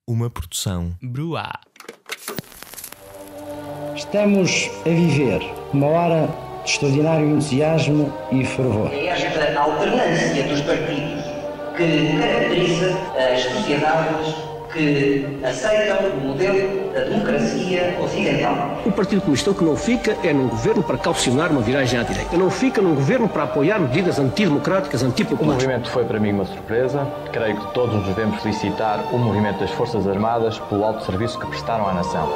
Uma produção Bruá. Estamos a viver uma hora de extraordinário entusiasmo e fervor. É esta alternância dos partidos que caracteriza as sociedades que aceitam o modelo da democracia ocidental. O Partido Comunista o que não fica é num governo para calcionar uma viragem à direita. Não fica num governo para apoiar medidas antidemocráticas, antipopulares. O movimento foi para mim uma surpresa. Creio que todos nos devemos felicitar o movimento das Forças Armadas pelo alto serviço que prestaram à nação.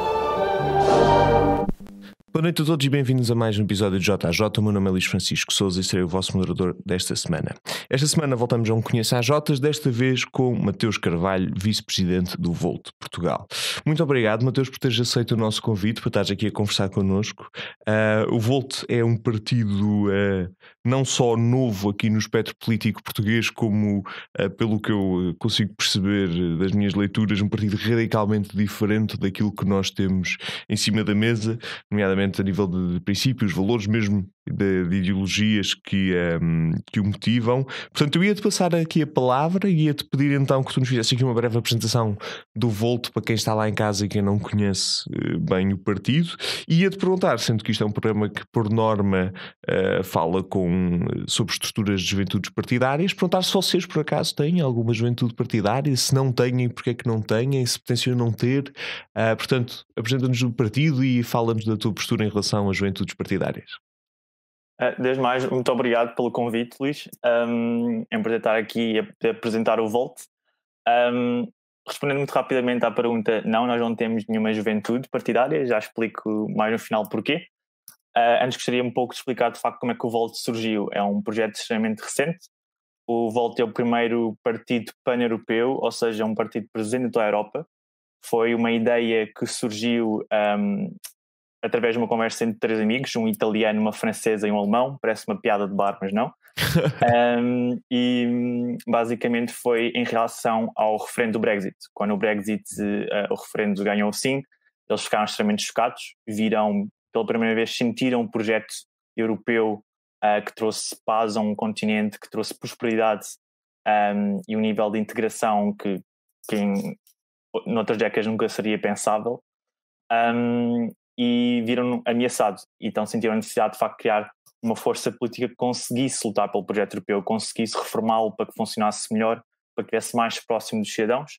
Boa noite a todos e bem-vindos a mais um episódio de JJ. O meu nome é Luís Francisco Sousa e serei o vosso moderador desta semana. Esta semana voltamos a um Conheça AJs, desta vez com Mateus Carvalho, vice-presidente do Volt Portugal. Muito obrigado, Mateus, por teres aceito o nosso convite, para estares aqui a conversar connosco. O Volt é um partido não só novo aqui no espectro político português, como, pelo que eu consigo perceber das minhas leituras, um partido radicalmente diferente daquilo que nós temos em cima da mesa, nomeadamente a nível de princípios, valores, mesmo de ideologias que o motivam. Portanto, eu ia-te passar aqui a palavra e ia-te pedir então que tu nos fizesse aqui uma breve apresentação do Volt para quem está lá em casa e quem não conhece bem o partido, e ia-te perguntar, sendo que isto é um programa que por norma fala sobre estruturas de juventudes partidárias, perguntar se vocês por acaso têm alguma juventude partidária, se não têm, porque é que não têm, se potenciam ter. Portanto, apresenta-nos o partido e fala-nos da tua postura em relação às juventudes partidárias. Desde mais, muito obrigado pelo convite, Luís. É um prazer estar aqui a apresentar o Volt. Respondendo muito rapidamente à pergunta, não, nós não temos nenhuma juventude partidária, já explico mais no final porquê. Antes gostaria um pouco de explicar de facto como é que o Volt surgiu. É um projeto extremamente recente. O Volt é o primeiro partido pan-europeu, ou seja, um partido presente em toda a Europa. Foi uma ideia que surgiu através de uma conversa entre três amigos, um italiano, uma francesa e um alemão. Parece uma piada de bar, mas não. E basicamente foi em relação ao referendo do Brexit. Quando o Brexit, o referendo ganhou sim, eles ficaram extremamente chocados, viram, pela primeira vez, sentiram um projeto europeu que trouxe paz a um continente, que trouxe prosperidade e um nível de integração que noutras décadas nunca seria pensável. E viram-no ameaçado, então sentiram a necessidade de facto de criar uma força política que conseguisse lutar pelo projeto europeu, conseguisse reformá-lo para que funcionasse melhor, para que estivesse mais próximo dos cidadãos,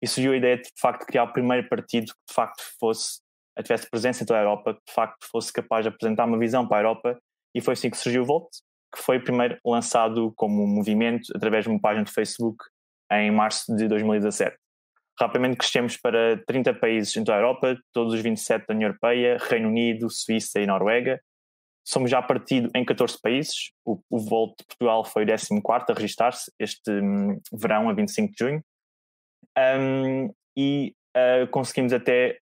e surgiu a ideia de facto de criar o primeiro partido que de facto tivesse presença em toda a Europa, que de facto fosse capaz de apresentar uma visão para a Europa, e foi assim que surgiu o Volt, que foi primeiro lançado como um movimento através de uma página de Facebook em março de 2017. Rapidamente crescemos para 30 países em toda a Europa, todos os 27 da União Europeia, Reino Unido, Suíça e Noruega. Somos já partido em 14 países. O Volt de Portugal foi o 14º a registar-se este verão, a 25 de junho. Conseguimos até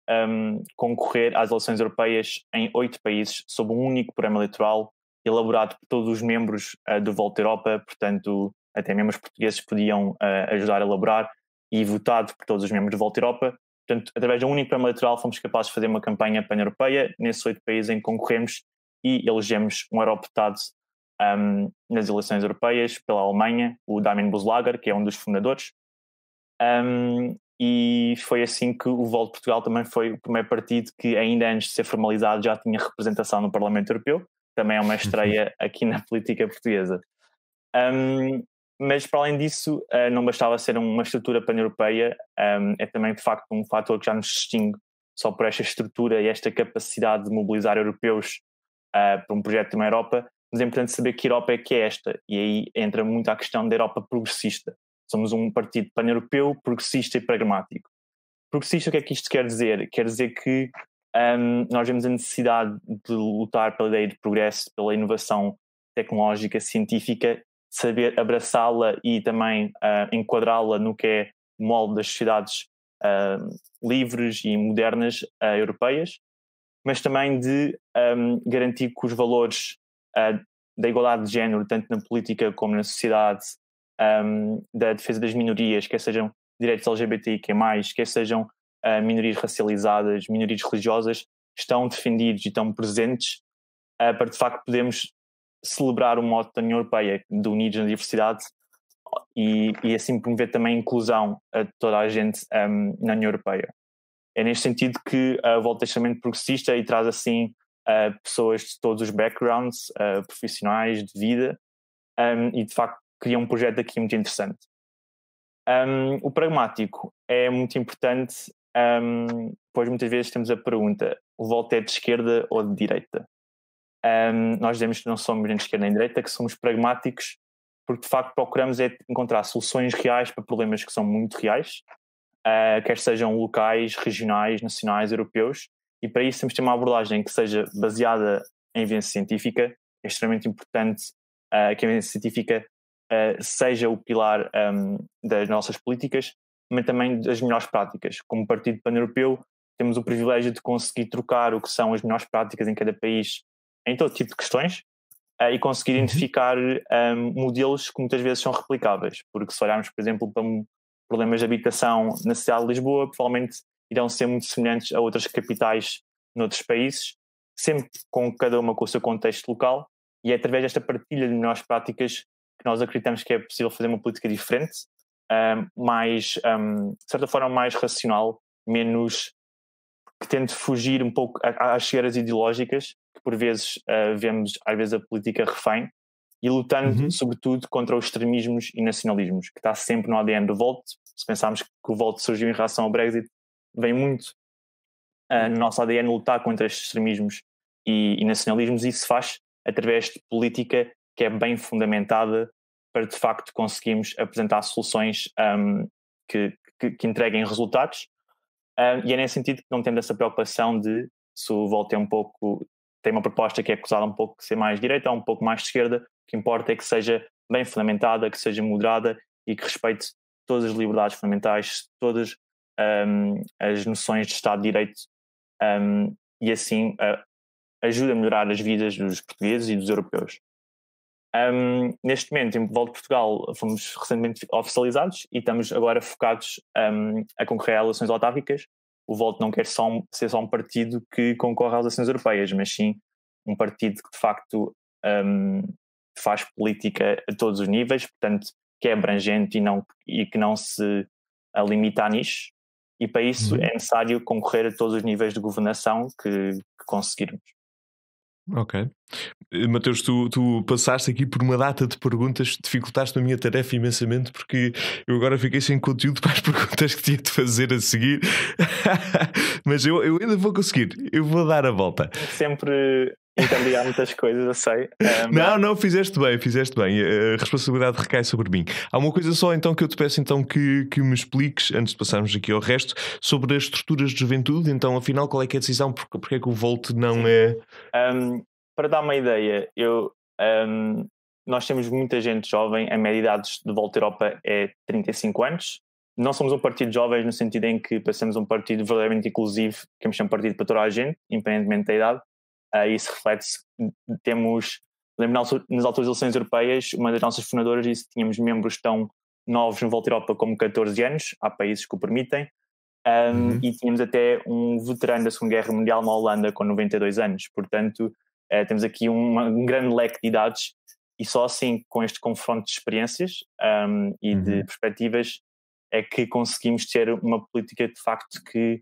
concorrer às eleições europeias em 8 países, sob um único programa eleitoral elaborado por todos os membros do Volt Europa, portanto, até membros portugueses podiam ajudar a elaborar, e votado por todos os membros do Volt Europa. Portanto, através de um único programa eleitoral fomos capazes de fazer uma campanha pan-europeia nesses 8 países em que concorremos e elegemos um eurodeputado nas eleições europeias pela Alemanha, o Damien Buslager, que é um dos fundadores. E foi assim que o Volt Portugal também foi o primeiro partido que, ainda antes de ser formalizado, já tinha representação no Parlamento Europeu. Também é uma estreia aqui na política portuguesa. Mas, para além disso, não bastava ser uma estrutura pan-europeia, é também, de facto, um fator que já nos distingue só por esta estrutura e esta capacidade de mobilizar europeus para um projeto de uma Europa. Mas é importante saber que Europa é que é esta, e aí entra muito a questão da Europa progressista. Somos um partido pan-europeu, progressista e pragmático. Progressista, o que é que isto quer dizer? Quer dizer que nós vemos a necessidade de lutar pela ideia de progresso, pela inovação tecnológica, científica, saber abraçá-la e também enquadrá-la no que é o molde das sociedades livres e modernas europeias, mas também de garantir que os valores da igualdade de género, tanto na política como na sociedade, da defesa das minorias, quer sejam direitos LGBTIQ+, quer sejam minorias racializadas, minorias religiosas, estão defendidos e estão presentes para de facto podermos celebrar o mote da União Europeia de unidos na diversidade, e assim promover também a inclusão a toda a gente na União Europeia. É neste sentido que a Volta é extremamente progressista e traz assim pessoas de todos os backgrounds profissionais, de vida, e de facto cria um projeto aqui muito interessante. O pragmático é muito importante, pois muitas vezes temos a pergunta: o Volta é de esquerda ou de direita? Nós dizemos que não somos nem de esquerda nem de direita, que somos pragmáticos, porque de facto procuramos encontrar soluções reais para problemas que são muito reais, quer sejam locais, regionais, nacionais, europeus, e para isso temos de ter uma abordagem que seja baseada em evidência científica. É extremamente importante que a evidência científica seja o pilar das nossas políticas, mas também das melhores práticas. Como Partido Pan-Europeu, temos o privilégio de conseguir trocar o que são as melhores práticas em cada país em todo tipo de questões e conseguir identificar modelos que muitas vezes são replicáveis, porque se olharmos, por exemplo, para problemas de habitação na cidade de Lisboa, provavelmente irão ser muito semelhantes a outras capitais noutros países, sempre com cada uma com o seu contexto local, e é através desta partilha de melhores práticas que nós acreditamos que é possível fazer uma política diferente, mais, de certa forma, mais racional, menos que tente fugir um pouco às cegueiras ideológicas, que por vezes vemos, às vezes, a política refém, e lutando, sobretudo, contra os extremismos e nacionalismos, que está sempre no ADN do Volt. Se pensarmos que o Volt surgiu em relação ao Brexit, vem muito no nosso ADN lutar contra estes extremismos e nacionalismos, e isso se faz através de política que é bem fundamentada para, de facto, conseguirmos apresentar soluções que entreguem resultados. E é nesse sentido que não temos essa preocupação de se o Volt tem uma proposta que é acusada um pouco de ser mais direita ou um pouco mais de esquerda. O que importa é que seja bem fundamentada, que seja moderada e que respeite todas as liberdades fundamentais, todas as noções de Estado de Direito, e assim ajuda a melhorar as vidas dos portugueses e dos europeus. Neste momento, em Volta de Portugal, fomos recentemente oficializados e estamos agora focados a concorrer a eleições autárquicas. O Volt não quer ser só um partido que concorre às eleições europeias, mas sim um partido que de facto faz política a todos os níveis, portanto que é abrangente e que não se limita a nichos, e para isso é necessário concorrer a todos os níveis de governação que conseguirmos. Ok. Mateus, tu passaste aqui por uma data de perguntas, dificultaste a minha tarefa imensamente, porque eu agora fiquei sem conteúdo para as perguntas que tinha de fazer a seguir. Mas eu ainda vou conseguir, eu vou dar a volta. Sempre interligar muitas coisas, eu sei. Não, fizeste bem. A responsabilidade recai sobre mim. Há uma coisa só então que eu te peço então que me expliques, antes de passarmos aqui ao resto, sobre as estruturas de juventude. Então, afinal, qual é que é a decisão? Porque é que o Volt não é... Para dar uma ideia, nós temos muita gente jovem, a média idade de Volta Europa é 35 anos. Não somos um partido de jovens no sentido em que passamos um partido verdadeiramente inclusivo, que é um partido para toda a gente, independentemente da idade. Isso reflete-se, lembro nas alturas eleições europeias, uma das nossas fundadoras disse que tínhamos membros tão novos no Volta Europa como 14 anos, há países que o permitem, e tínhamos até um veterano da Segunda Guerra Mundial na Holanda com 92 anos, portanto temos aqui um grande leque de idades, e só assim, com este confronto de experiências e de perspectivas, é que conseguimos ter uma política de facto que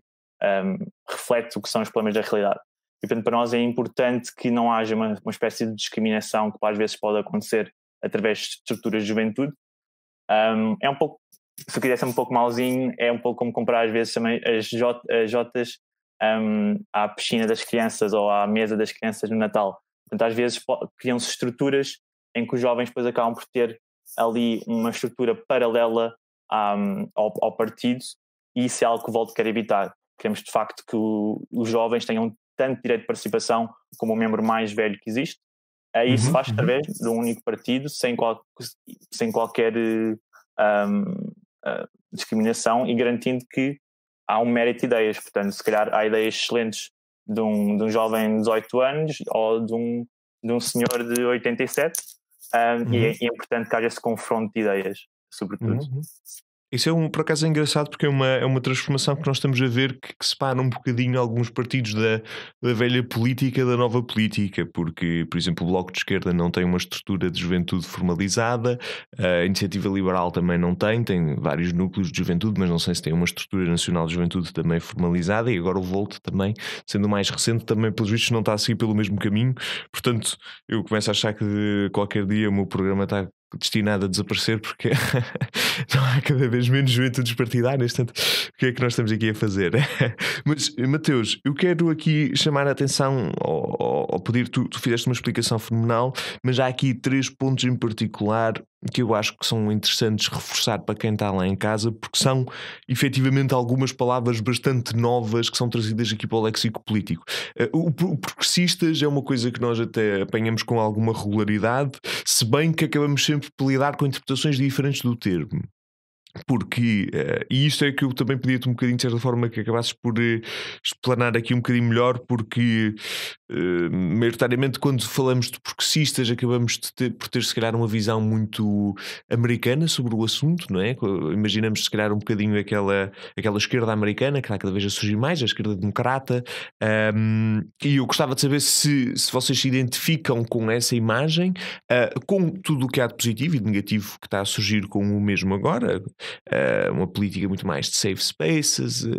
reflete o que são os problemas da realidade. E, portanto, para nós é importante que não haja uma espécie de discriminação que às vezes pode acontecer através de estruturas de juventude. É um pouco, se eu quiser ser um pouco mauzinho, é um pouco como comprar às vezes também as jotas à piscina das crianças ou à mesa das crianças no Natal. Portanto, às vezes criam-se estruturas em que os jovens depois acabam por ter ali uma estrutura paralela ao partido, e isso é algo que o Volt quer evitar. Queremos de facto que os jovens tenham tanto direito de participação como o membro mais velho que existe. Isso se faz através de um único partido, sem qualquer discriminação, e garantindo que há um mérito de ideias. Portanto, se calhar há ideias excelentes de um jovem de 18 anos ou de um senhor de 87, e é importante que haja esse confronto de ideias, sobretudo. Isso por acaso é engraçado, porque é uma transformação que nós estamos a ver que separa um bocadinho alguns partidos da velha política da nova política, porque, por exemplo, o Bloco de Esquerda não tem uma estrutura de juventude formalizada, a Iniciativa Liberal também não tem vários núcleos de juventude, mas não sei se tem uma estrutura nacional de juventude também formalizada, e agora o Volt também, sendo o mais recente, também pelos vistos não está a seguir pelo mesmo caminho. Portanto, eu começo a achar que qualquer dia o meu programa está destinado a desaparecer, porque não há cada vez menos juventudes partidárias. Portanto, o que é que nós estamos aqui a fazer? Mas, Mateus, eu quero aqui chamar a atenção ao pedir, tu fizeste uma explicação fenomenal, mas há aqui 3 pontos em particular que eu acho que são interessantes reforçar para quem está lá em casa, porque são efetivamente algumas palavras bastante novas que são trazidas aqui para o léxico político. O progressistas é uma coisa que nós até apanhamos com alguma regularidade, se bem que acabamos sempre por lidar com interpretações diferentes do termo. Porque, e isto é que eu também pedia-te um bocadinho, de certa forma, que acabasses por explanar aqui um bocadinho melhor, porque maioritariamente quando falamos de progressistas acabamos por ter se calhar uma visão muito americana sobre o assunto, não é? Imaginamos se calhar um bocadinho aquela esquerda americana que está cada vez a surgir mais, a esquerda democrata, e eu gostava de saber se vocês se identificam com essa imagem, com tudo o que há de positivo e de negativo que está a surgir com o mesmo agora. Uma política muito mais de safe spaces,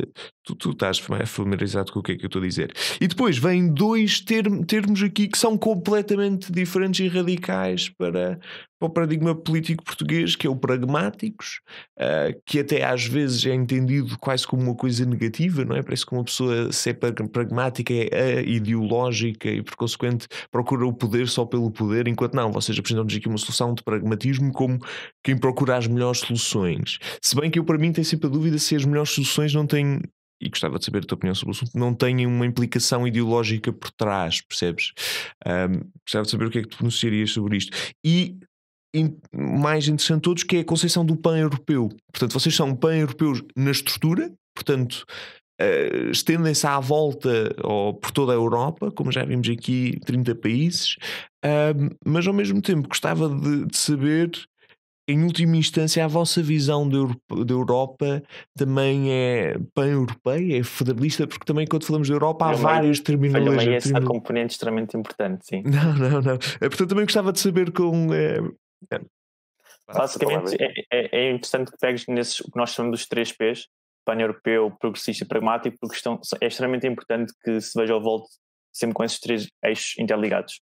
tu estás familiarizado com o que é que eu estou a dizer. E depois vêm 2 termos aqui que são completamente diferentes e radicais para o paradigma político português, que é o pragmáticos, que até às vezes é entendido quase como uma coisa negativa, não é? Parece que uma pessoa, se é pragmática, é ideológica e por consequente procura o poder só pelo poder, enquanto não, vocês apresentam-nos aqui uma solução de pragmatismo como quem procura as melhores soluções. Se bem que eu, para mim, tenho sempre a dúvida se as melhores soluções não têm, e gostava de saber a tua opinião sobre o assunto, não têm uma implicação ideológica por trás, percebes? Gostava de saber o que é que tu pronunciarias sobre isto. E mais interessante de todos, que é a concepção do pan-europeu. Portanto, vocês são pan-europeus na estrutura, portanto, estendem-se à volta ou por toda a Europa, como já vimos aqui, 30 países, mas ao mesmo tempo gostava de saber, em última instância, a vossa visão da Europa também é pan-europeia, é federalista, porque também quando falamos da Europa há várias terminologias. Essa componente extremamente importante, sim. Não. Portanto, também gostava de saber com... Basicamente, é interessante que pegues nesses, o que nós chamamos dos 3 P's, pan-europeu, progressista e pragmático, porque é extremamente importante que se veja ao volta sempre com esses 3 eixos interligados.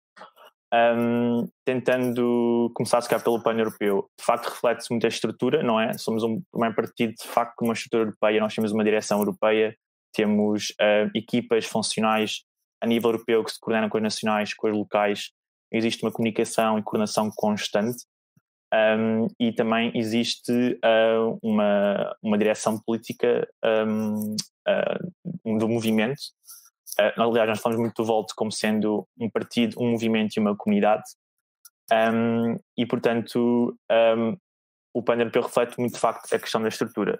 Tentando começar a se calhar pelo pan-europeu, de facto reflete-se muito a estrutura, não é? Somos um primeiro partido de facto com uma estrutura europeia, nós temos uma direção europeia, temos equipas funcionais a nível europeu que se coordenam com as nacionais, com as locais, existe uma comunicação e coordenação constante, e também existe uma direção política do movimento. Aliás, nós falamos muito do Volt como sendo um partido, um movimento e uma comunidade, e portanto o pan-europeu reflete muito de facto a questão da estrutura,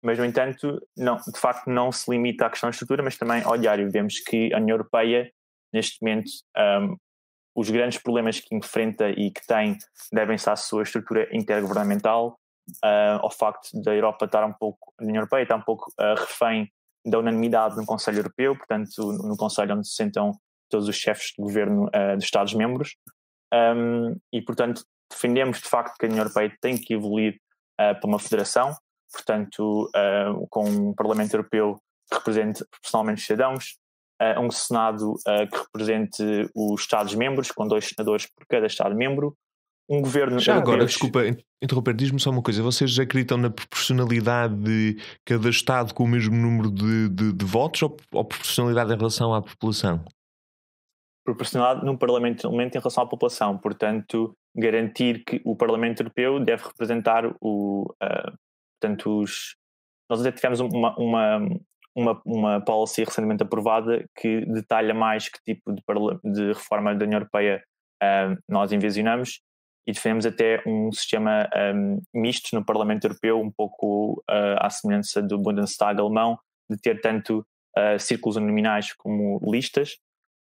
mas no entanto de facto não se limita à questão da estrutura, mas também ao diário. Vemos que a União Europeia neste momento, os grandes problemas que enfrenta e que tem devem-se à sua estrutura intergovernamental, ao facto da Europa estar a União Europeia está um pouco refém da unanimidade no Conselho Europeu, portanto no Conselho onde se sentam todos os chefes de governo dos Estados-membros, e portanto defendemos de facto que a União Europeia tem que evoluir para uma federação, portanto com um Parlamento Europeu que represente proporcionalmente os cidadãos, um Senado que represente os Estados-membros, com 2 senadores por cada Estado-membro, um governo... Já agora, desculpa interromper, diz-me só uma coisa, vocês acreditam na proporcionalidade de cada Estado com o mesmo número de votos ou proporcionalidade em relação à população? Proporcionalidade no Parlamento em relação à população, portanto garantir que o Parlamento Europeu deve representar portanto nós até tivemos uma policy recentemente aprovada que detalha mais que tipo de reforma da União Europeia nós envisionamos, e defendemos até um sistema misto no Parlamento Europeu, um pouco à semelhança do Bundestag alemão, de ter tanto círculos uninominais como listas.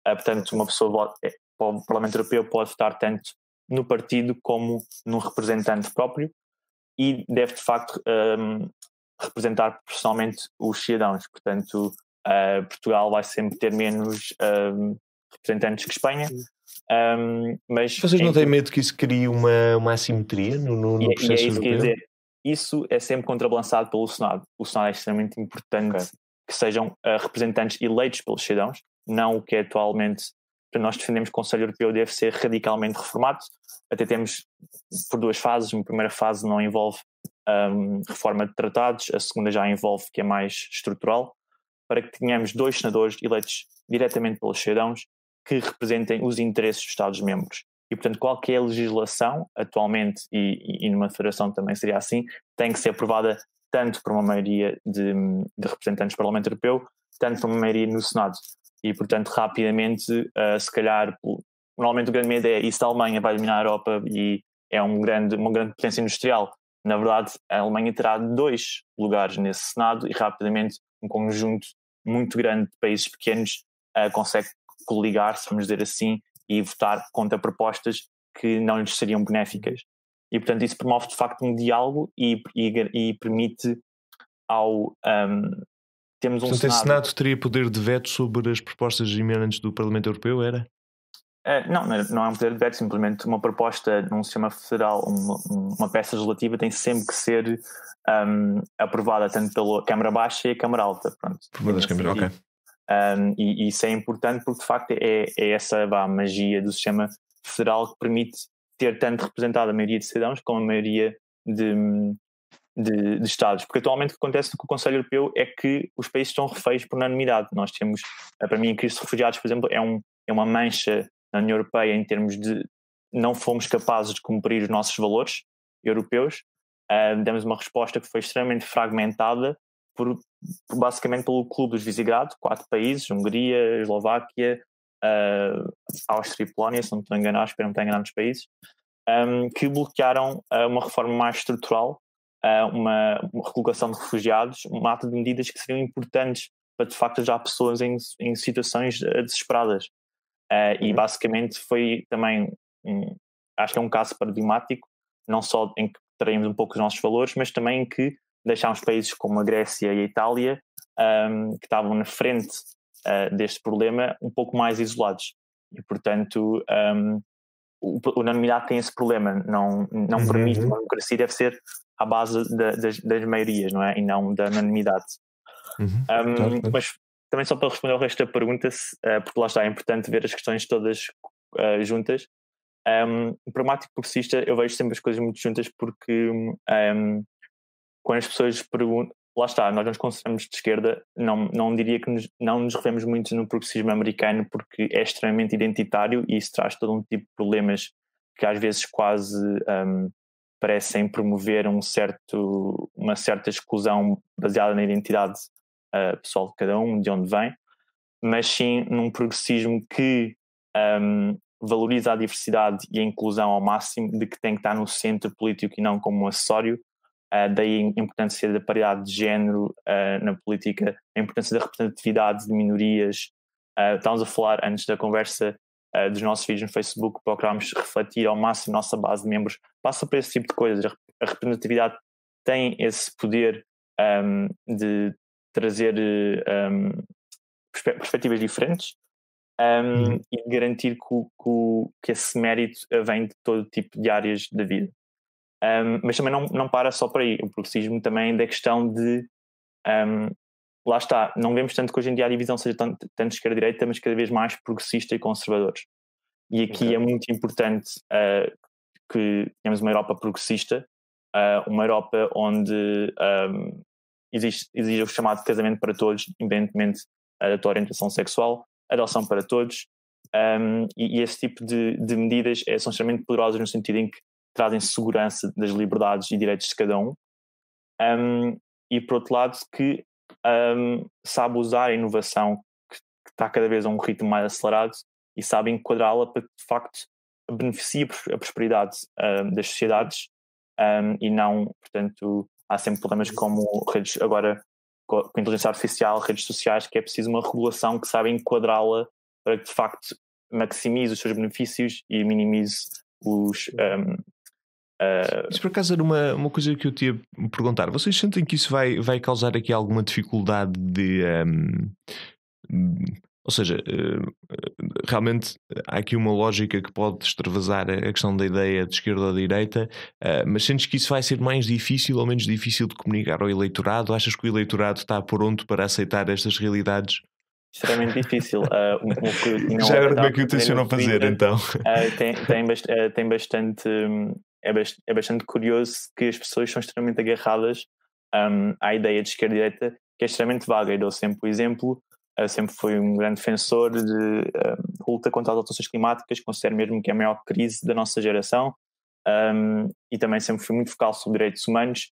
Portanto, uma pessoa para o Parlamento Europeu pode votar tanto no partido como num representante próprio. e deve de facto representar proporcionalmente os cidadãos. Portanto, Portugal vai sempre ter menos representantes que Espanha. Mas vocês não têm medo que isso crie uma assimetria no processo é isso europeu? Que ia dizer. Isso é sempre contrabalançado pelo Senado. O Senado é extremamente importante que sejam representantes eleitos pelos cidadãos, não o que é atualmente. Nós defendemos que o Conselho Europeu deve ser radicalmente reformado. Até temos por 2 fases. Uma primeira fase não envolve reforma de tratados, a segunda já envolve, que é mais estrutural, para que tenhamos 2 senadores eleitos diretamente pelos cidadãos que representem os interesses dos Estados-membros. E, portanto, qualquer legislação, atualmente, e numa federação também seria assim, tem que ser aprovada tanto por uma maioria de representantes do Parlamento Europeu, tanto por uma maioria no Senado. E, portanto, rapidamente, se calhar, normalmente o grande medo é isso, a Alemanha vai dominar a Europa e é uma grande potência industrial. Na verdade, a Alemanha terá 2 lugares nesse Senado e rapidamente um conjunto muito grande de países pequenos consegue coligar-se, vamos dizer assim, e votar contra propostas que não lhes seriam benéficas. E, portanto, isso promove, de facto, um diálogo e permite ao... temos um Portanto, Senado... esse Senado teria poder de veto sobre as propostas emergentes do Parlamento Europeu, era? Não é um poder de veto, simplesmente uma proposta num sistema federal, uma peça legislativa tem sempre que ser aprovada tanto pela Câmara Baixa e a Câmara Alta. Pronto. Por uma das câmaras, ok. E isso é importante porque de facto é essa a magia do sistema federal que permite ter tanto representado a maioria de cidadãos como a maioria de Estados, porque atualmente o que acontece com o Conselho Europeu é que os países estão reféns por unanimidade. Nós temos, para mim, a crise de refugiados, por exemplo, é uma mancha na União Europeia em termos de não fomos capazes de cumprir os nossos valores europeus. Demos uma resposta que foi extremamente fragmentada basicamente pelo Clube dos Visegrado, 4 países, Hungria, Eslováquia, Áustria e Polónia, se não estou enganado, espero não estar enganado nos países, que bloquearam uma reforma mais estrutural, uma recolocação de refugiados, uma ata de medidas que seriam importantes para de facto ajudar pessoas em situações desesperadas. E basicamente foi também, acho que é um caso paradigmático, não só em que traímos um pouco os nossos valores, mas também em que deixámos países como a Grécia e a Itália, que estavam na frente deste problema, um pouco mais isolados. E, portanto, a unanimidade tem esse problema, não permite, uma democracia deve ser à base das maiorias, não é? E não da unanimidade. Mas também só para responder ao resto da pergunta, porque lá está, é importante ver as questões todas juntas. O pragmático progressista, eu vejo sempre as coisas muito juntas porque quando as pessoas perguntam, lá está, nós nos consideramos de esquerda, não diria que não nos revemos muito no progressismo americano porque é extremamente identitário e isso traz todo um tipo de problemas que às vezes quase parecem promover uma certa exclusão baseada na identidade pessoal de cada um, de onde vem, mas sim num progressismo que valoriza a diversidade e a inclusão ao máximo, de que tem que estar no centro político e não como um acessório. Daí a importância da paridade de género na política, a importância da representatividade de minorias. Estávamos a falar antes da conversa dos nossos vídeos no Facebook, procurámos refletir ao máximo a nossa base de membros, passa por esse tipo de coisas. A representatividade tem esse poder de trazer perspectivas diferentes e garantir que esse mérito vem de todo tipo de áreas da vida. Mas também não para só por aí. O progressismo também da questão de lá está, não vemos tanto que hoje em dia a divisão seja tanto esquerda-direita, mas cada vez mais progressista e conservadores. E aqui é muito importante que tenhamos uma Europa progressista, uma Europa onde exige o chamado casamento para todos, independentemente da tua orientação sexual, adoção para todos, e esse tipo de medidas são extremamente poderosas no sentido em que trazem segurança das liberdades e direitos de cada um, e por outro lado que sabe usar a inovação que está cada vez a um ritmo mais acelerado e sabe enquadrá-la para que de facto beneficie a prosperidade das sociedades, e não, portanto, há sempre problemas como redes, agora com a inteligência artificial, redes sociais, que é preciso uma regulação que sabe enquadrá-la para que de facto maximize os seus benefícios e minimize Isso por acaso era uma coisa que eu te ia perguntar. Vocês sentem que isso vai causar aqui alguma dificuldade de... ou seja, realmente há aqui uma lógica que pode extravasar a questão da ideia de esquerda ou de direita, mas sentes que isso vai ser mais difícil ou menos difícil de comunicar ao eleitorado? Achas que o eleitorado está pronto para aceitar estas realidades? Extremamente difícil. Já agora como é que o tencionam fazer então? Tem bastante... É bastante curioso que as pessoas são extremamente agarradas à ideia de esquerda e direita, que é extremamente vaga. Eu dou sempre o exemplo, sempre fui um grande defensor de luta contra as alterações climáticas, considero mesmo que é a maior crise da nossa geração, e também sempre fui muito focal sobre direitos humanos.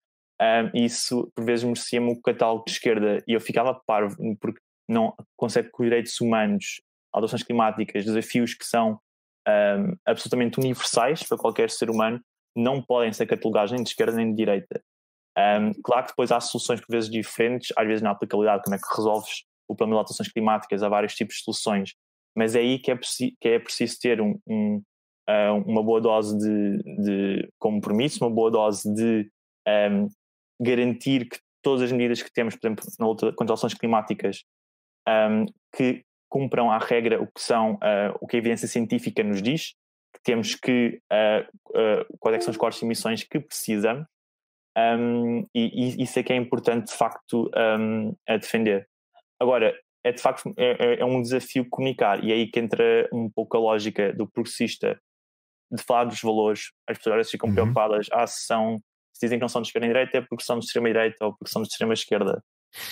Isso por vezes merecia-me o catálogo de esquerda, e eu ficava parvo porque não conceito que os direitos humanos, alterações climáticas, desafios que são absolutamente universais para qualquer ser humano, não podem ser catalogados nem de esquerda nem de direita. Claro que depois há soluções por vezes diferentes, às vezes na aplicabilidade, como é que resolves o problema de alterações climáticas, há vários tipos de soluções, mas é aí que é preciso ter uma boa dose de compromisso, uma boa dose de garantir que todas as medidas que temos, por exemplo, na luta contra alterações climáticas, que cumpram à regra o que a evidência científica nos diz, que temos que quais é que são os cortes de emissões que precisamos, e isso é que é importante de facto a defender. Agora, de facto é um desafio comunicar, e é aí que entra um pouco a lógica do progressista de falar dos valores. As pessoas ficam preocupadas, se dizem que não são de esquerda e direita é porque são de extrema direita ou porque são de extrema esquerda.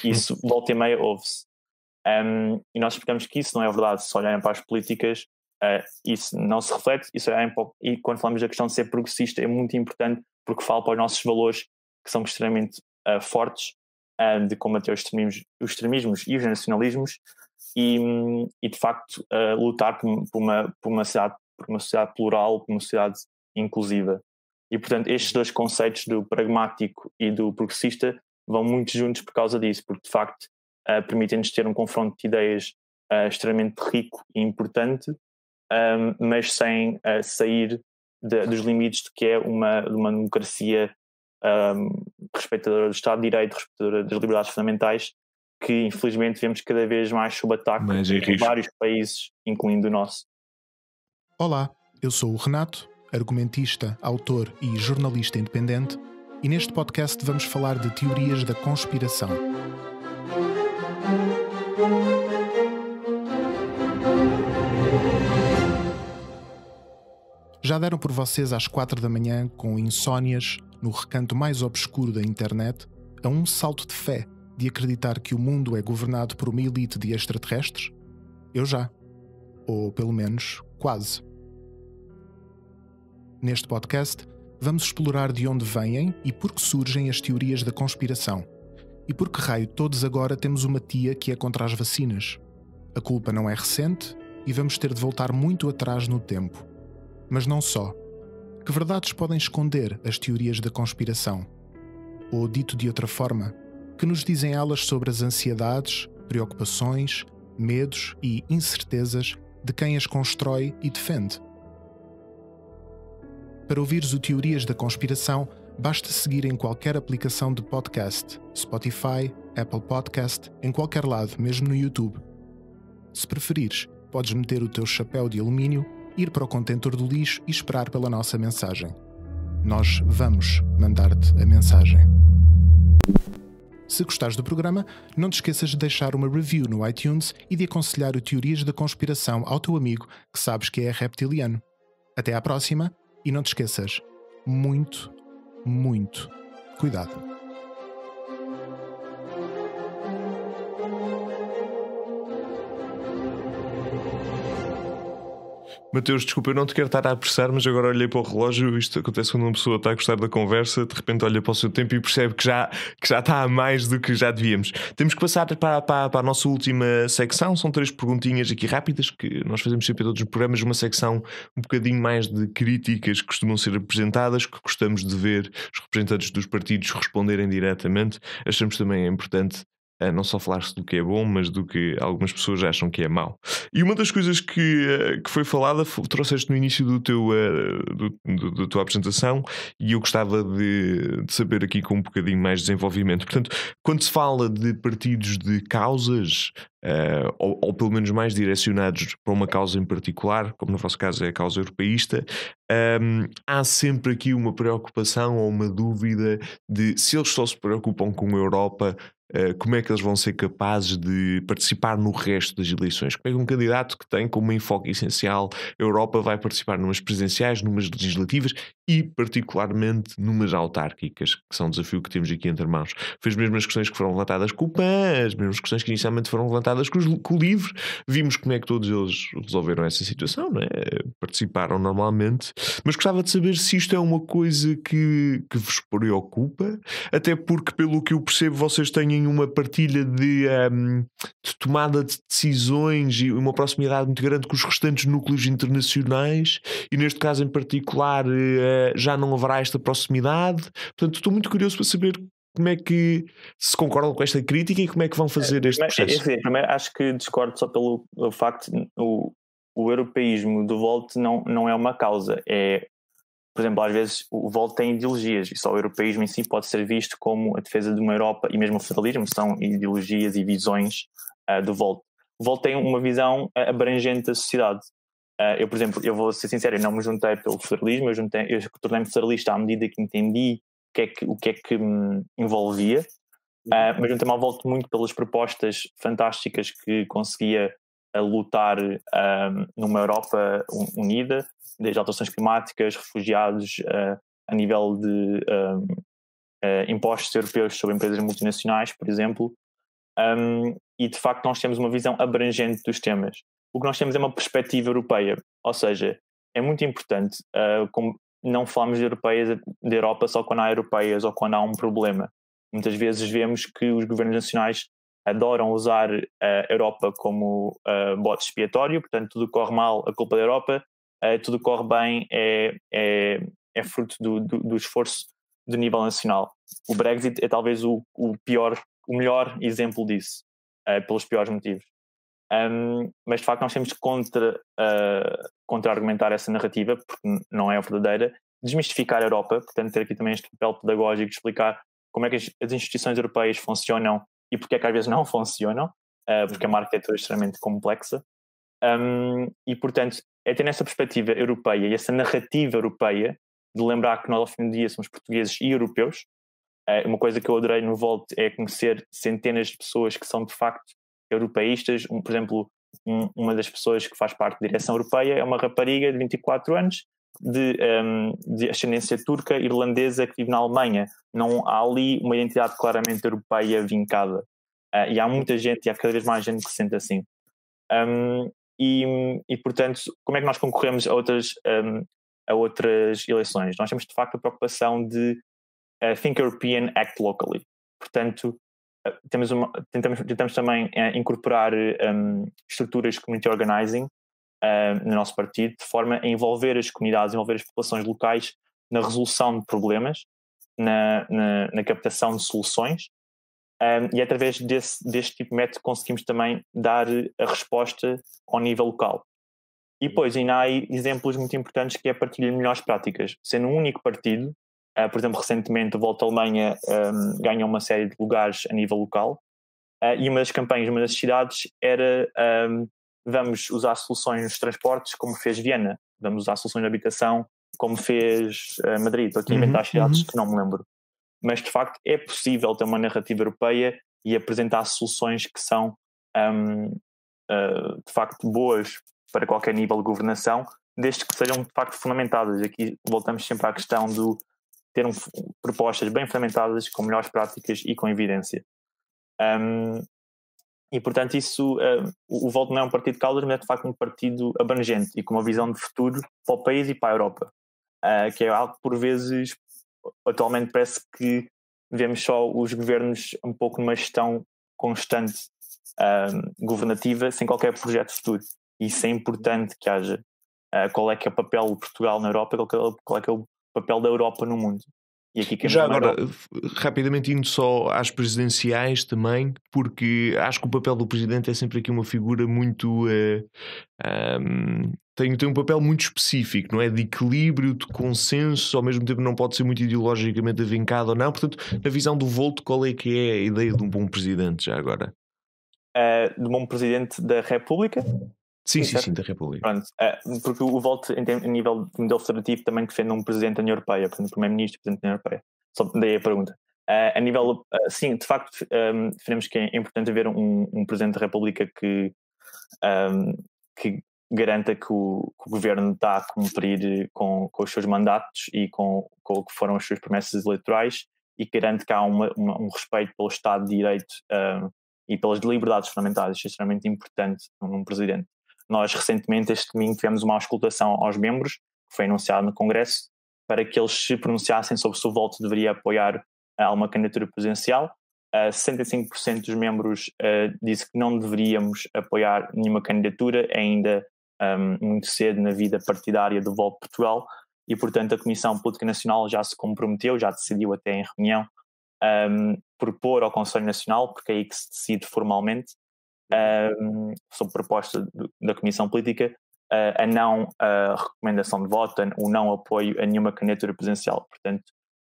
Isso volta e meia ouve-se. E nós explicamos que isso não é verdade. Se olharem para as políticas, isso não se reflete. E quando falamos da questão de ser progressista, é muito importante porque fala para os nossos valores, que são extremamente fortes, de combater os extremismos e os nacionalismos, e de facto lutar por uma sociedade plural, por uma sociedade inclusiva. E portanto estes dois conceitos, do pragmático e do progressista, vão muito juntos por causa disso, porque de facto permitem-nos ter um confronto de ideias extremamente rico e importante, mas sem sair dos limites de que é uma democracia respeitadora do Estado de Direito, respeitadora das liberdades fundamentais, que infelizmente vemos cada vez mais sob ataque em vários países, incluindo o nosso. Olá, eu sou o Renato, argumentista, autor e jornalista independente, e neste podcast vamos falar de teorias da conspiração. Já deram por vocês às 4 da manhã, com insónias, no recanto mais obscuro da internet, a um salto de fé de acreditar que o mundo é governado por uma elite de extraterrestres? Eu já. Ou, pelo menos, quase. Neste podcast, vamos explorar de onde vêm e por que surgem as teorias da conspiração. E por que raio todos agora temos uma tia que é contra as vacinas. A culpa não é recente e vamos ter de voltar muito atrás no tempo. Mas não só. Que verdades podem esconder as teorias da conspiração? Ou, dito de outra forma, que nos dizem elas sobre as ansiedades, preocupações, medos e incertezas de quem as constrói e defende? Para ouvires o Teorias da Conspiração, basta seguir em qualquer aplicação de podcast, Spotify, Apple Podcast, em qualquer lado, mesmo no YouTube. Se preferires, podes meter o teu chapéu de alumínio, ir para o contentor do lixo e esperar pela nossa mensagem. Nós vamos mandar-te a mensagem. Se gostares do programa, não te esqueças de deixar uma review no iTunes e de aconselhar o Teorias da Conspiração ao teu amigo que sabes que é reptiliano. Até à próxima e não te esqueças, muito, muito cuidado. Mateus, desculpa, eu não te quero estar a apressar, mas agora olhei para o relógio. Isto acontece quando uma pessoa está a gostar da conversa, de repente olha para o seu tempo e percebe que já está a mais do que já devíamos. Temos que passar para a nossa última secção. São 3 perguntinhas aqui rápidas que nós fazemos sempre em todos os programas. Uma secção um bocadinho mais de críticas que costumam ser apresentadas, que gostamos de ver os representantes dos partidos responderem diretamente. Achamos também importante não só falar-se do que é bom, mas do que algumas pessoas acham que é mau. E uma das coisas que foi falada, trouxeste no início da tua apresentação, e eu gostava de saber aqui com um bocadinho mais de desenvolvimento. Portanto, quando se fala de partidos de causas, ou pelo menos mais direcionados para uma causa em particular, como no vosso caso é a causa europeísta, há sempre aqui uma preocupação ou uma dúvida de se eles só se preocupam com a Europa, como é que eles vão ser capazes de participar no resto das eleições? Como é que um candidato que tem como enfoque essencial a Europa vai participar numas presidenciais, numas legislativas e particularmente numas autárquicas, que são um desafio que temos aqui entre mãos? Foi as mesmas questões que foram levantadas com o PAN, as mesmas questões que inicialmente foram levantadas com o LIVRE. Vimos como é que todos eles resolveram essa situação, não é? Participaram normalmente, mas gostava de saber se isto é uma coisa que vos preocupa, até porque, pelo que eu percebo, vocês têm uma partilha de tomada de decisões e uma proximidade muito grande com os restantes núcleos internacionais, e neste caso em particular já não haverá esta proximidade. Portanto, estou muito curioso para saber como é que se concordam com esta crítica e como é que vão fazer este processo. Primeiro, acho que discordo só pelo facto de o europeísmo do Volt não é uma causa. Por exemplo, às vezes o Volt tem ideologias e só o europeísmo em si pode ser visto como a defesa de uma Europa, e mesmo o federalismo são ideologias e visões do Volt. O Volt tem uma visão abrangente da sociedade. Eu, por exemplo, eu vou ser sincero, eu não me juntei pelo federalismo, eu tornei-me federalista à medida que entendi o que é que me envolvia, mas juntei-me ao Volt muito pelas propostas fantásticas que conseguia lutar numa Europa unida, desde alterações climáticas, refugiados, a nível de impostos europeus sobre empresas multinacionais, por exemplo, e de facto nós temos uma visão abrangente dos temas. O que nós temos é uma perspectiva europeia, ou seja, é muito importante, como não falamos de Europa só quando há europeias ou quando há um problema. Muitas vezes vemos que os governos nacionais adoram usar a Europa como bode expiatório, portanto tudo corre mal, a culpa da Europa, tudo corre bem, é fruto do esforço de nível nacional. O Brexit é talvez o melhor exemplo disso, pelos piores motivos. Mas de facto nós temos que contra-argumentar essa narrativa, porque não é a verdadeira, desmistificar a Europa, portanto ter aqui também este papel pedagógico de explicar como é que as instituições europeias funcionam e porque é que às vezes não funcionam, porque é uma arquitetura extremamente complexa, e portanto é ter nessa perspectiva europeia e essa narrativa europeia de lembrar que nós ao fim do dia somos portugueses e europeus. Uma coisa que eu adorei no Volt é conhecer centenas de pessoas que são de facto europeístas. Por exemplo, uma das pessoas que faz parte da direção europeia é uma rapariga de 24 anos de ascendência turca, irlandesa, que vive na Alemanha. Não há ali uma identidade claramente europeia vincada, e há muita gente, e há cada vez mais gente que se sente assim, e portanto, como é que nós concorremos a outras eleições? Nós temos de facto a preocupação de Think European, Act Locally. Portanto, tentamos também incorporar estruturas de community organizing no nosso partido, de forma a envolver as comunidades, envolver as populações locais na resolução de problemas, na captação de soluções, e através deste tipo de método conseguimos também dar a resposta ao nível local. E depois ainda há exemplos muito importantes, que é a partilha de melhores práticas. Sendo um único partido, por exemplo, recentemente o Volta Alemanha ganhou uma série de lugares a nível local, e uma das campanhas de uma das cidades era vamos usar soluções nos transportes como fez Viena, vamos usar soluções de habitação como fez Madrid. Estou aqui a inventar cidades que não me lembro. Mas de facto é possível ter uma narrativa europeia e apresentar soluções que são de facto boas para qualquer nível de governação, desde que sejam de facto fundamentadas. Aqui voltamos sempre à questão de ter propostas bem fundamentadas, com melhores práticas e com evidência. E portanto isso, o Volt não é um partido de causas, mas é de facto um partido abrangente e com uma visão de futuro para o país e para a Europa, que é algo que por vezes atualmente parece que vemos só os governos um pouco numa gestão constante governativa, sem qualquer projeto futuro. E isso é importante que haja. Qual é que é o papel de Portugal na Europa, qual é que é o papel da Europa no mundo. E aqui quem Já agora, rapidamente indo só às presidenciais também, porque acho que o papel do presidente é sempre aqui uma figura muito... tem um papel muito específico, não é? De equilíbrio, de consenso, ao mesmo tempo não pode ser muito ideologicamente avincado ou não. Portanto, na visão do Volt, qual é que é a ideia de um bom presidente já agora? De um bom presidente da República? Sim, da República. Pronto, porque o Volt, a nível de modelo federativo, também defende um presidente da União Europeia, portanto, primeiro-ministro e presidente da União Europeia. Só daí a pergunta. A nível, sim, de facto, defendemos que é importante haver um presidente da República que garanta que o governo está a cumprir com os seus mandatos e com o que foram as suas promessas eleitorais, e que garante que há um respeito pelo Estado de Direito e pelas liberdades fundamentais. Isso é extremamente importante num presidente. Nós, recentemente, este domingo, tivemos uma auscultação aos membros, que foi anunciado no Congresso, para que eles se pronunciassem sobre se o Volt deveria apoiar alguma candidatura presidencial. 65% dos membros disse que não deveríamos apoiar nenhuma candidatura, ainda muito cedo na vida partidária do Volt Portugal, e, portanto, a Comissão Política Nacional já se comprometeu, já decidiu até em reunião, propor ao Conselho Nacional, porque é aí que se decide formalmente, sob proposta da Comissão Política, a não recomendação de voto, o não apoio a nenhuma candidatura presidencial. Portanto,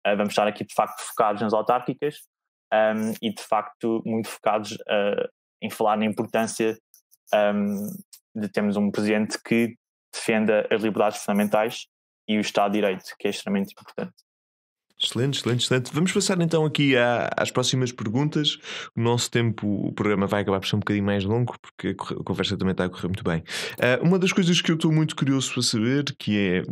vamos estar aqui de facto focados nas autárquicas e de facto muito focados em falar na importância de termos um presidente que defenda as liberdades fundamentais e o Estado de Direito, que é extremamente importante. Excelente. Vamos passar então aqui às próximas perguntas. O nosso tempo, o programa vai acabar por ser um bocadinho mais longo, porque a conversa também está a correr muito bem. Uma das coisas que eu estou muito curioso para saber, que é...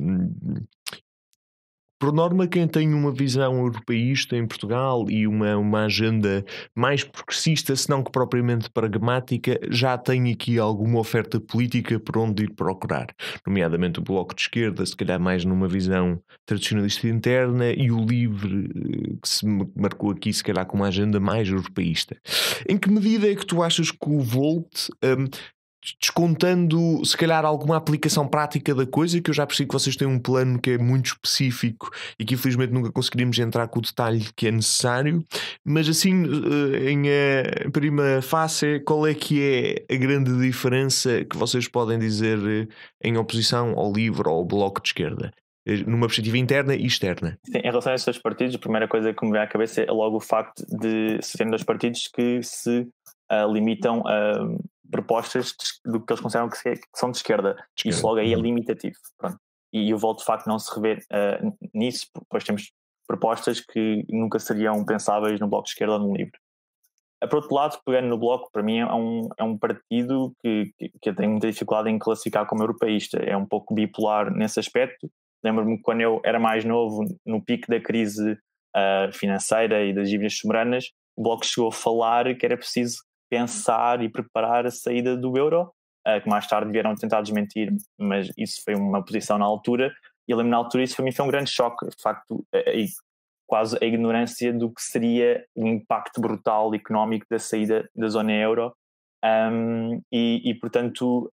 Por norma, quem tem uma visão europeísta em Portugal e uma agenda mais progressista, se não que propriamente pragmática, já tem aqui alguma oferta política por onde ir procurar. Nomeadamente o Bloco de Esquerda, se calhar mais numa visão tradicionalista interna, e o LIVRE, que se marcou aqui se calhar com uma agenda mais europeísta. Em que medida é que tu achas que o Volt... descontando se calhar alguma aplicação prática da coisa, que eu já percebi que vocês têm um plano que é muito específico e que infelizmente nunca conseguiríamos entrar com o detalhe que é necessário, mas assim em prima facie, qual é que é a grande diferença que vocês podem dizer em oposição ao LIVRE ou ao Bloco de Esquerda, numa perspectiva interna e externa? Sim, em relação a estes dois partidos, a primeira coisa que me vem à cabeça é logo o facto de serem dois partidos que se limitam a propostas do que eles consideram que são de esquerda. Isso logo aí é limitativo. Pronto. E o Volt de facto não se revê nisso, pois temos propostas que nunca seriam pensáveis no Bloco de Esquerda ou no LIVRE. Por outro lado, pegando no Bloco, para mim é um partido que eu tenho muita dificuldade em classificar como europeísta. É um pouco bipolar nesse aspecto. Lembro-me que quando eu era mais novo, no pico da crise financeira e das dívidas soberanas, o Bloco chegou a falar que era preciso pensar e preparar a saída do euro, que mais tarde vieram tentar desmentir, mas isso foi uma posição na altura, e eu lembro na altura isso para mim foi um grande choque, de facto, quase a ignorância do que seria o impacto brutal económico da saída da zona euro, e portanto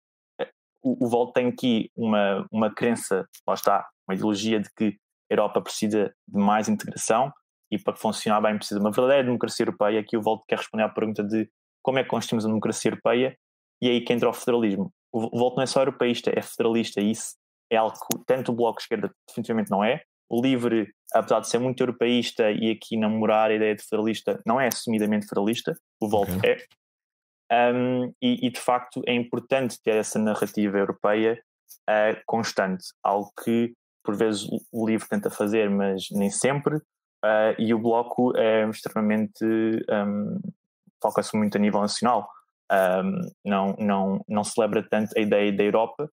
o Volt tem aqui uma crença, lá está, uma ideologia de que a Europa precisa de mais integração, e para funcionar bem precisa de uma verdadeira democracia europeia. Aqui o Volt quer responder à pergunta de como é que construímos a democracia europeia, e é aí que entra o federalismo. O Volt não é só europeísta, é federalista, e isso é algo que tanto o Bloco de Esquerda definitivamente não é. O LIVRE, apesar de ser muito europeísta e aqui namorar a ideia de federalista, não é assumidamente federalista, o Volt é. E de facto é importante ter essa narrativa europeia constante, algo que por vezes o LIVRE tenta fazer, mas nem sempre, e o Bloco é extremamente... foca-se muito a nível nacional, não celebra tanto a ideia da Europa,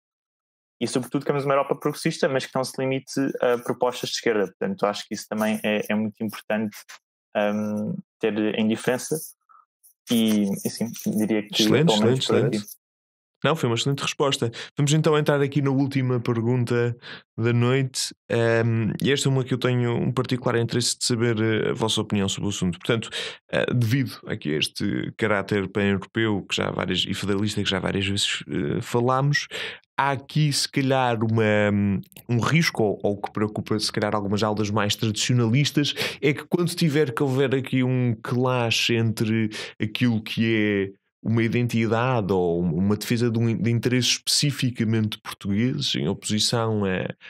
e sobretudo queremos uma Europa progressista, mas que não se limite a propostas de esquerda. Portanto, acho que isso também é muito importante ter em diferença, e sim, diria que excelente. Não, foi uma excelente resposta. Vamos então entrar aqui na última pergunta da noite, e esta é uma que eu tenho um particular interesse de saber a vossa opinião sobre o assunto. Portanto, devido aqui a este caráter pan-europeu e federalista que já várias vezes falámos, há aqui se calhar um risco, ou que preocupa se calhar algumas aulas mais tradicionalistas, é que quando tiver que haver aqui um clash entre aquilo que é uma identidade ou uma defesa de interesses especificamente portugueses em oposição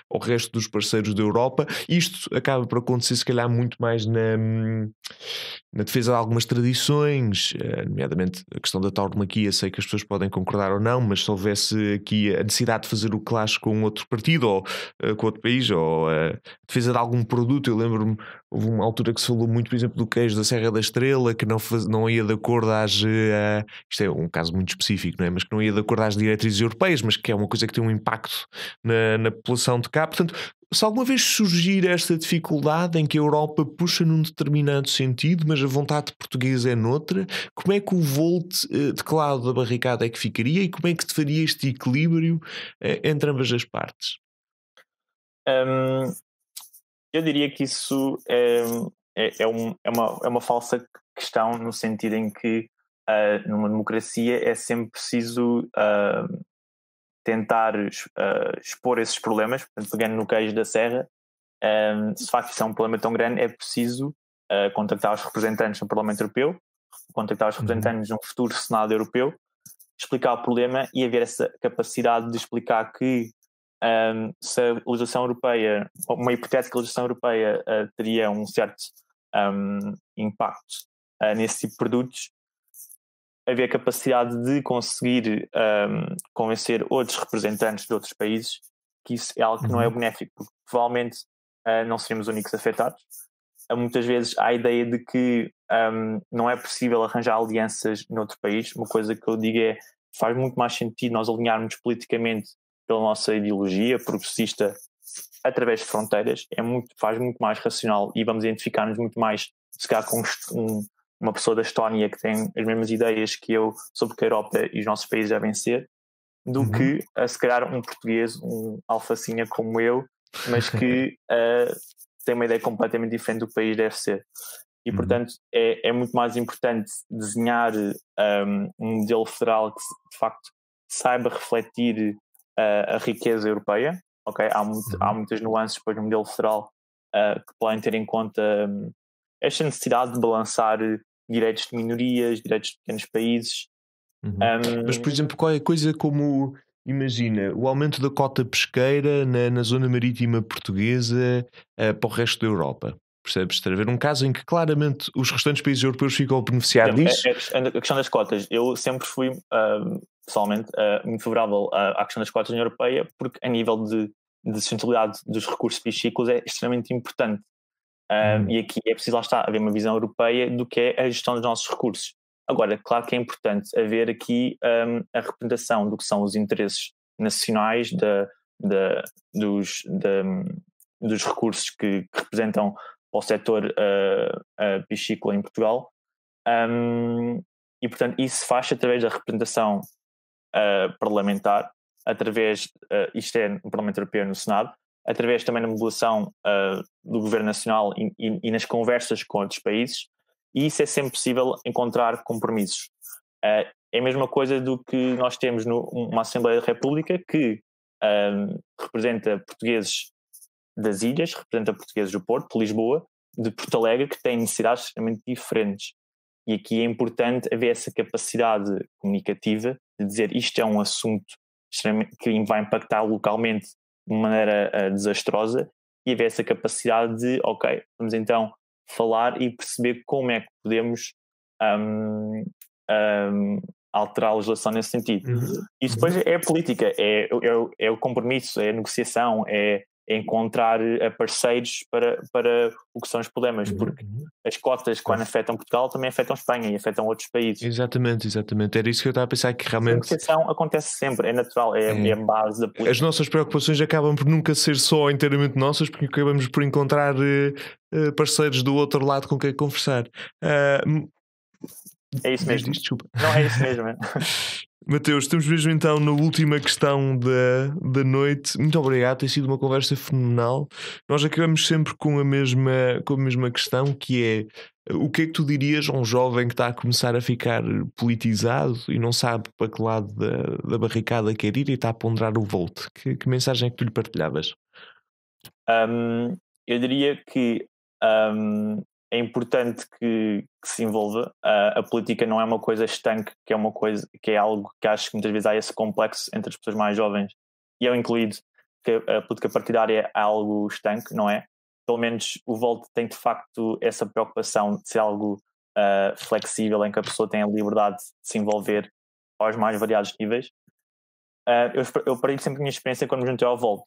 ao resto dos parceiros da Europa, isto acaba por acontecer se calhar muito mais na defesa de algumas tradições, nomeadamente a questão da tauromaquia. Sei que as pessoas podem concordar ou não, mas se houvesse aqui a necessidade de fazer o clash com outro partido ou com outro país, ou a defesa de algum produto, eu lembro-me, houve uma altura que se falou muito, por exemplo, do queijo da Serra da Estrela, que não ia de acordo isto é um caso muito específico, não é? Mas que não ia de acordo às diretrizes europeias, mas que é uma coisa que tem um impacto na população de cá. Portanto, se alguma vez surgir esta dificuldade em que a Europa puxa num determinado sentido, mas a vontade portuguesa é noutra, como é que o Volt de que lado da barricada é que ficaria e como é que te faria este equilíbrio entre ambas as partes? Eu diria que isso é uma falsa questão, no sentido em que numa democracia é sempre preciso tentar expor esses problemas. Portanto, pegando no queijo da Serra, se de facto isso é um problema tão grande, é preciso contactar os representantes no Parlamento Europeu, contactar os representantes num futuro Senado Europeu, explicar o problema e haver essa capacidade de explicar que se a legislação europeia, uma hipotética legislação europeia, teria um certo impacto nesse tipo de produtos, haver capacidade de conseguir convencer outros representantes de outros países que isso é algo que não é benéfico, porque provavelmente não seríamos os únicos afetados. Muitas vezes há a ideia de que não é possível arranjar alianças noutro país. Uma coisa que eu digo faz muito mais sentido nós alinharmos politicamente pela nossa ideologia progressista através de fronteiras, faz muito mais racional e vamos identificar-nos muito mais, se calhar, com uma pessoa da Estónia que tem as mesmas ideias que eu sobre que a Europa e os nossos países devem ser, do que, se calhar, um português, um alfacinha como eu, mas que tem uma ideia completamente diferente do que o país deve ser. E, portanto, é muito mais importante desenhar um modelo federal que, de facto, saiba refletir a riqueza europeia. Okay? Há muitas nuances depois no modelo federal que podem ter em conta esta necessidade de balançar direitos de minorias, direitos de pequenos países. Mas, por exemplo, qualquer coisa como, imagina, o aumento da cota pesqueira na zona marítima portuguesa para o resto da Europa. Percebes? Está a haver um caso em que claramente os restantes países europeus ficam a beneficiar disso. A questão das cotas, eu sempre fui pessoalmente muito favorável à questão das cotas na União Europeia, porque a nível de sustentabilidade dos recursos piscícolas é extremamente importante. E aqui é preciso, lá está, haver uma visão europeia do que é a gestão dos nossos recursos. Agora, claro que é importante haver aqui a representação do que são os interesses nacionais dos recursos que representam o setor piscícola em Portugal. E, portanto, isso faz através da representação parlamentar, através, isto é no Parlamento Europeu e no Senado, através também da modulação do Governo Nacional e nas conversas com outros países, e isso é sempre possível encontrar compromissos. É a mesma coisa do que nós temos numa Assembleia da República que representa portugueses das ilhas, representa portugueses do Porto, de Lisboa, de Porto Alegre, que têm necessidades extremamente diferentes. E aqui é importante haver essa capacidade comunicativa de dizer isto é um assunto que vai impactar localmente de maneira desastrosa, e haver essa capacidade de, ok, vamos então falar e perceber como é que podemos alterar a legislação nesse sentido. Isso depois é a política, é o compromisso, é a negociação, é encontrar parceiros para o que são os problemas, porque as cotas, quando afetam Portugal, também afetam Espanha e afetam outros países. Exatamente. Era isso que eu estava a pensar, que realmente... A negociação acontece sempre, é natural, é a base da política. As nossas preocupações acabam por nunca ser só inteiramente nossas, porque acabamos por encontrar parceiros do outro lado com quem conversar. É isso mesmo. Desculpa. Não, é isso mesmo. Mateus, estamos mesmo então na última questão da noite. Muito obrigado, tem sido uma conversa fenomenal. Nós acabamos sempre com a mesma questão, que é O que é que tu dirias a um jovem que está a começar a ficar politizado e não sabe para que lado da barricada quer ir e está a ponderar o Volt? Que mensagem é que tu lhe partilhavas? Eu diria que é importante que se envolva. A política não é uma coisa estanque, que é uma coisa que é algo que acho que muitas vezes há esse complexo entre as pessoas mais jovens, e eu incluído, que a política partidária é algo estanque, não é? Pelo menos o Volt tem de facto essa preocupação de ser algo flexível, em que a pessoa tem a liberdade de se envolver aos mais variados níveis. Eu partilho sempre a minha experiência quando me juntei ao Volt.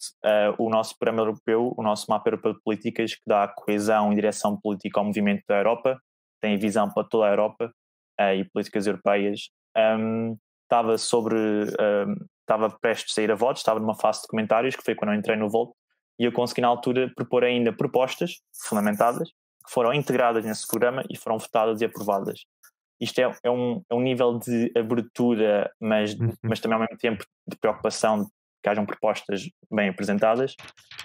O nosso programa europeu, o nosso mapa europeu de políticas, que dá coesão e direção política ao movimento da Europa, tem visão para toda a Europa e políticas europeias, estava prestes a sair a votos, estava numa fase de comentários, que foi quando eu entrei no Volt, e eu consegui na altura propor ainda propostas fundamentadas, que foram integradas nesse programa e foram votadas e aprovadas. Isto é um nível de abertura, mas também ao mesmo tempo de preocupação de que hajam propostas bem apresentadas,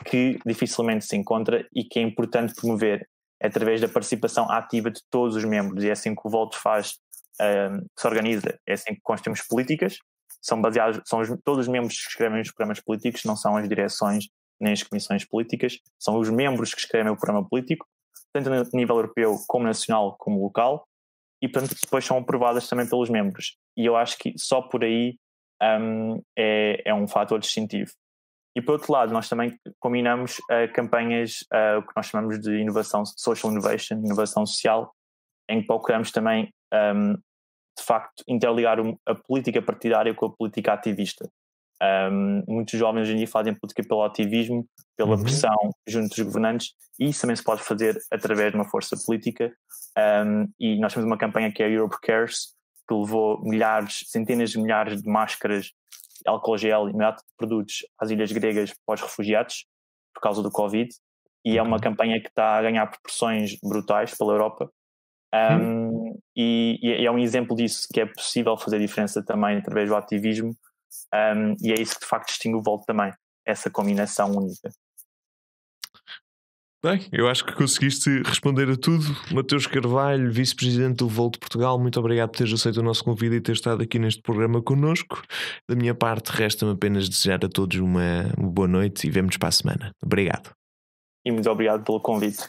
que dificilmente se encontra e que é importante promover através da participação ativa de todos os membros. E é assim que o Volt se organiza, é assim que construímos políticas. São baseados, todos os membros que escrevem os programas políticos, não são as direções nem as comissões políticas, são os membros que escrevem o programa político, tanto a nível europeu como nacional como local, e portanto depois são aprovadas também pelos membros. E eu acho que só por aí é um fator distintivo. E por outro lado, nós também combinamos campanhas, o que nós chamamos de inovação, social innovation, inovação social, em que procuramos também de facto interligar a política partidária com a política ativista. Muitos jovens hoje em dia fazem política pelo ativismo, pela pressão junto dos governantes, e isso também se pode fazer através de uma força política. E nós temos uma campanha que é a Europe Cares, que levou centenas de milhares de máscaras, álcool gel e milhares de produtos às ilhas gregas para os refugiados por causa do Covid, e é uma campanha que está a ganhar proporções brutais pela Europa. E é um exemplo disso, que é possível fazer diferença também através do ativismo. E é isso que de facto distingue o Volt também, essa combinação única. Bem, eu acho que conseguiste responder a tudo. Mateus Carvalho, vice-presidente do Volt Portugal, muito obrigado por teres aceito o nosso convite e ter estado aqui neste programa connosco. Da minha parte, resta-me apenas desejar a todos uma boa noite e vemo-nos para a semana. Obrigado. E muito obrigado pelo convite.